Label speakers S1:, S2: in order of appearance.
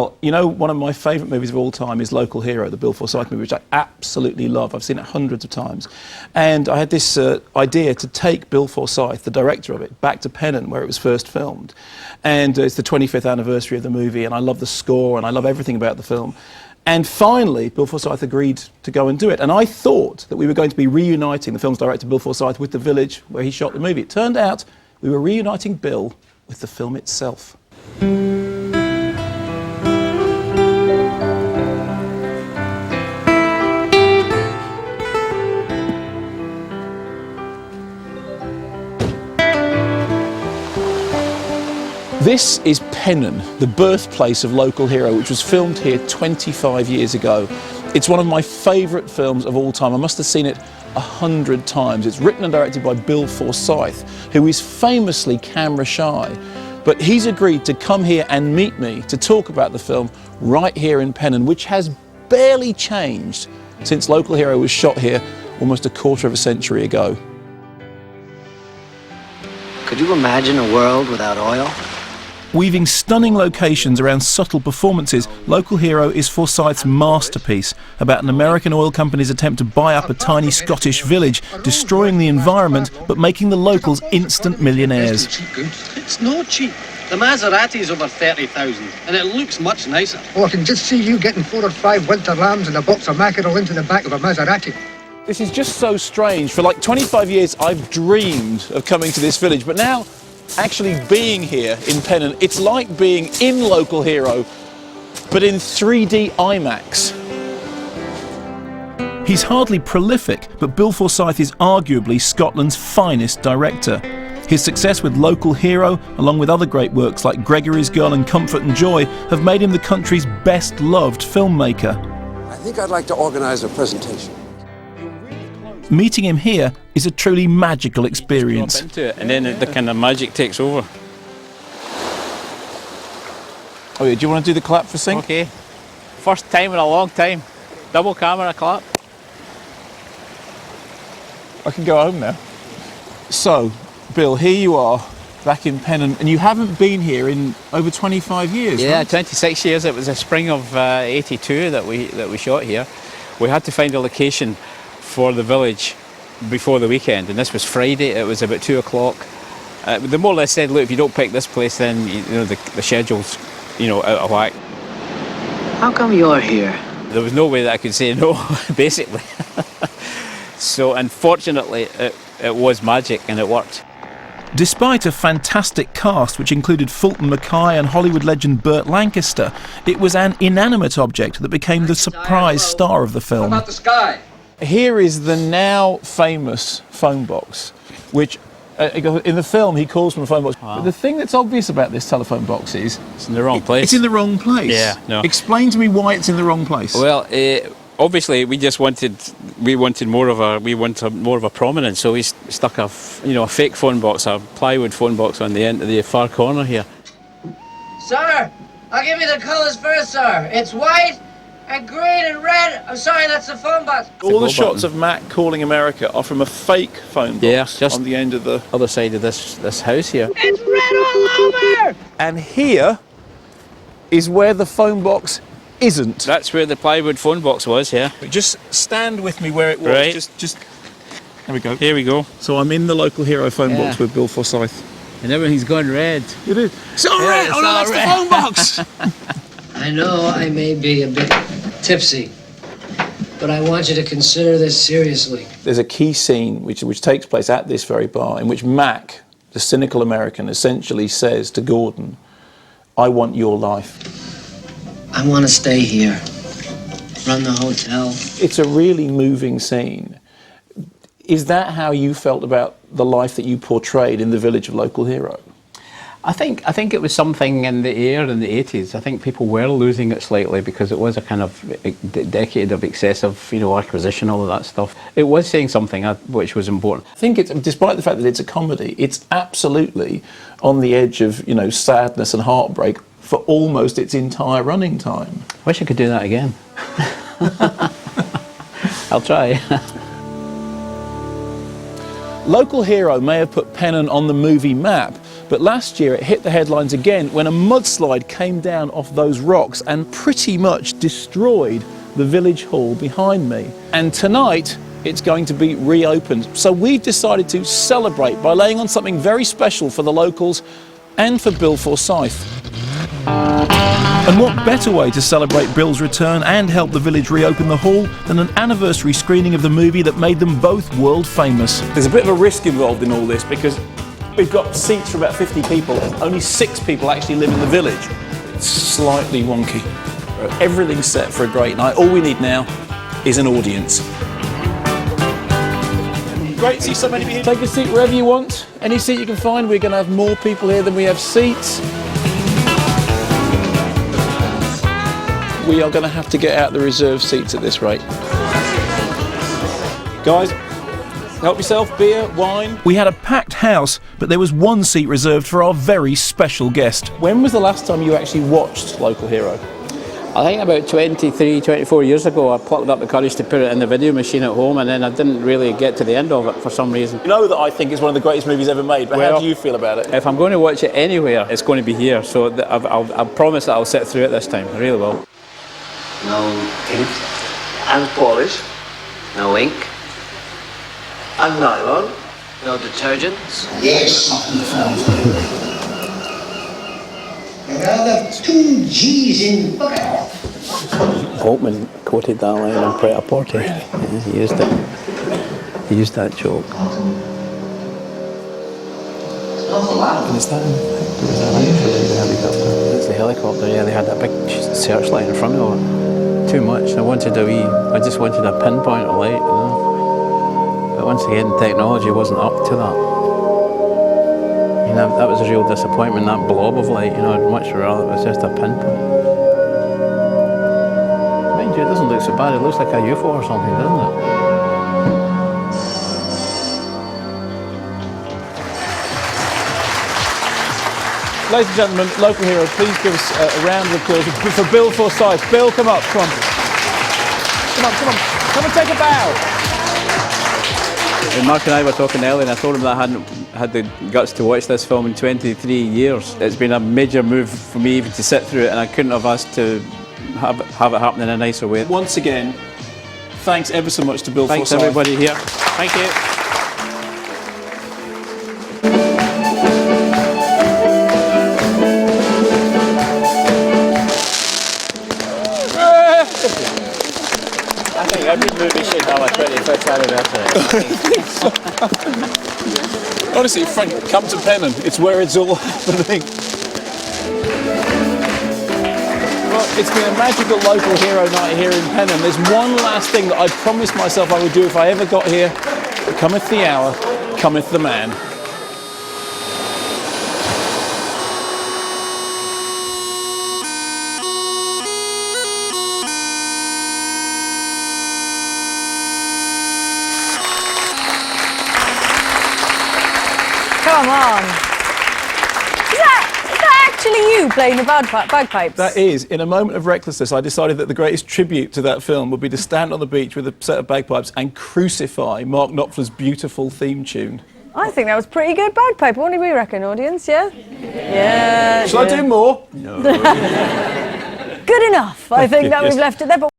S1: Well, you know, one of my favourite movies of all time is Local Hero, the Bill Forsyth movie, which I absolutely love. I've seen it hundreds of times. And I had this idea to take Bill Forsyth, the director of it, back to Pennan, where it was first filmed. And it's the 25th anniversary of the movie, and I love the score, and I love everything about the film. And finally, Bill Forsyth agreed to go and do it. And I thought that we were going to be reuniting the film's director, Bill Forsyth, with the village where he shot the movie. It turned out we were reuniting Bill with the film itself. This is Pennan, the birthplace of Local Hero, which was filmed here 25 years ago. It's one of my favourite films of all time. I must have seen it 100 times. It's written and directed by Bill Forsyth, who is famously camera shy. But he's agreed to come here and meet me to talk about the film right here in Pennan, which has barely changed since Local Hero was shot here almost a quarter of a century ago.
S2: Could you imagine a world without oil?
S1: Weaving stunning locations around subtle performances, Local Hero is Forsyth's masterpiece about an American oil company's attempt to buy up a tiny Scottish village, destroying the environment but making the locals instant millionaires.
S3: It's not cheap. The Maserati's over 30,000 and it looks much nicer.
S4: Oh, I can just see you getting 4 or 5 winter lambs and a box of mackerel into the back of a Maserati.
S1: This is just so strange. For like 25 years I've dreamed of coming to this village, but now actually being here in Pennan, it's like being in Local Hero, but in 3D IMAX. He's hardly prolific, but Bill Forsyth is arguably Scotland's finest director. His success with Local Hero, along with other great works like Gregory's Girl and Comfort and Joy, have made him the country's best-loved filmmaker.
S5: I think I'd like to organise a presentation.
S1: Meeting him here is a truly magical experience.
S6: Into it, and then the kind of magic takes over.
S1: Oh yeah, do you want to do the clap for sync?
S6: Okay. First time in a long time. Double camera clap.
S1: I can go home now. So, Bill, here you are, back in Pennan, and you haven't been here in over 25 years,
S6: Yeah,
S1: right?
S6: 26 years. It was the spring of '82 that we shot here. We had to find a location for the village before the weekend, and this was Friday. It was about 2 o'clock. They more or less said, look, if you don't pick this place, then the schedule's out of whack.
S2: How come you're here?
S6: There was no way that I could say no, basically. So unfortunately it was magic and it worked.
S1: Despite a fantastic cast which included Fulton Mackay and Hollywood legend Burt Lancaster, it was an inanimate object that became the surprise star of the film.
S3: How about the sky?
S1: Here is the now famous phone box, which in the film he calls from a phone box.
S6: Wow.
S1: But the thing that's obvious about this telephone box is
S6: It's in the wrong place.
S1: it's in the wrong place.
S6: Yeah, no.
S1: Explain to me why it's in the wrong place.
S6: Well, obviously we wanted more of a prominence, so we stuck a fake phone box, a plywood phone box on the end of the far corner here.
S7: Sir, I'll give you the colours first, sir. It's white and green and red. I'm sorry, that's the phone box.
S1: All the shots of Mac calling America are from a fake phone box
S6: Yeah, just
S1: on the end of the
S6: other side of this house here.
S7: It's red all over!
S1: And here is where the phone box isn't.
S6: That's where the plywood phone box was, yeah.
S1: Just stand with me where it was.
S6: Right.
S1: Just there we go.
S6: Here we go.
S1: So I'm in the Local Hero phone
S6: Yeah.
S1: box with Bill Forsyth.
S6: And everything's gone red.
S1: It is. It's all red.
S6: it's
S1: Oh no,
S6: all
S1: that's
S6: red.
S1: the phone box.
S2: I know I may be a bit tipsy, but I want you to consider this seriously.
S1: There's a key scene which takes place at this very bar in which Mac, the cynical American, essentially says to Gordon, "I want your life."
S2: I want to stay here, run the hotel.
S1: It's a really moving scene. Is that how you felt about the life that you portrayed in the village of Local Hero?
S6: I think it was something in the air in the 80s. I think people were losing it slightly because it was a kind of decade of excessive, acquisition, all of that stuff. It was saying something which was important.
S1: I think it's, despite the fact that it's a comedy, it's absolutely on the edge of, sadness and heartbreak for almost its entire running time.
S6: Wish I could do that again. I'll try.
S1: Local Hero may have put Pennan on the movie map, But last year it hit the headlines again when a mudslide came down off those rocks and pretty much destroyed the village hall behind me. And tonight it's going to be reopened. So we've decided to celebrate by laying on something very special for the locals and for Bill Forsyth. And what better way to celebrate Bill's return and help the village reopen the hall than an anniversary screening of the movie that made them both world famous. There's a bit of a risk involved in all this because we've got seats for about 50 people. Only 6 people actually live in the village. It's slightly wonky. Everything's set for a great night. All we need now is an audience. Great to see so many people here. Take a seat wherever you want. Any seat you can find. We're going to have more people here than we have seats. We are going to have to get out the reserved seats at this rate. Guys, help yourself, beer, wine. We had a packed house, but there was one seat reserved for our very special guest. When was the last time you actually watched Local Hero?
S6: I think about 23, 24 years ago, I plucked up the courage to put it in the video machine at home, and then I didn't really get to the end of it for some reason.
S1: You know that I think it's one of the greatest movies ever made, but how do you feel about it?
S6: If I'm going to watch it anywhere, it's going to be here, so I'll promise that I'll sit through it this time, I really will.
S8: No ink and polish. No ink. And nylon.
S7: No detergents?
S9: Yes. Another 2 G's in bucket.
S6: Altman quoted that line on Pret-a-Porter. Yeah, he used it. He used that joke.
S1: And is that
S6: The helicopter. It's the helicopter, yeah, they had that big searchlight in front of it. Too much. I just wanted a pinpoint of light, you know. But once again, technology wasn't up to that. You know, that was a real disappointment, that blob of light, you know. I'd much rather it was just a pinpoint. Mind you, it doesn't look so bad. It looks like a UFO or something, doesn't it?
S1: Ladies and gentlemen, Local Hero, please give us a round of applause for Bill Forsyth. Bill, come up, come on. Come on, come on. Come and take a bow.
S6: And Mark and I were talking earlier, and I told him that I hadn't had the guts to watch this film in 23 years. It's been a major move for me even to sit through it, and I couldn't have asked to have it happen in a nicer way.
S1: Once again, thanks ever so much to Bill Forsyth.
S6: Thanks everybody here. Thank you. I think every movie should have a 25th anniversary.
S1: Honestly, Frank, come to Pennan. It's where it's all happening. Well, it's been a magical Local Hero night here in Pennan. There's one last thing that I promised myself I would do if I ever got here. Cometh the hour, cometh the man.
S10: Come on. Is that actually you playing the bagpipes?
S1: That is. In a moment of recklessness, I decided that the greatest tribute to that film would be to stand on the beach with a set of bagpipes and crucify Mark Knopfler's beautiful theme tune.
S10: I think that was pretty good bagpipe. What do we reckon, audience? Yeah? Yeah.
S1: Shall I do more? No.
S10: Good enough. I think that we've left it there. But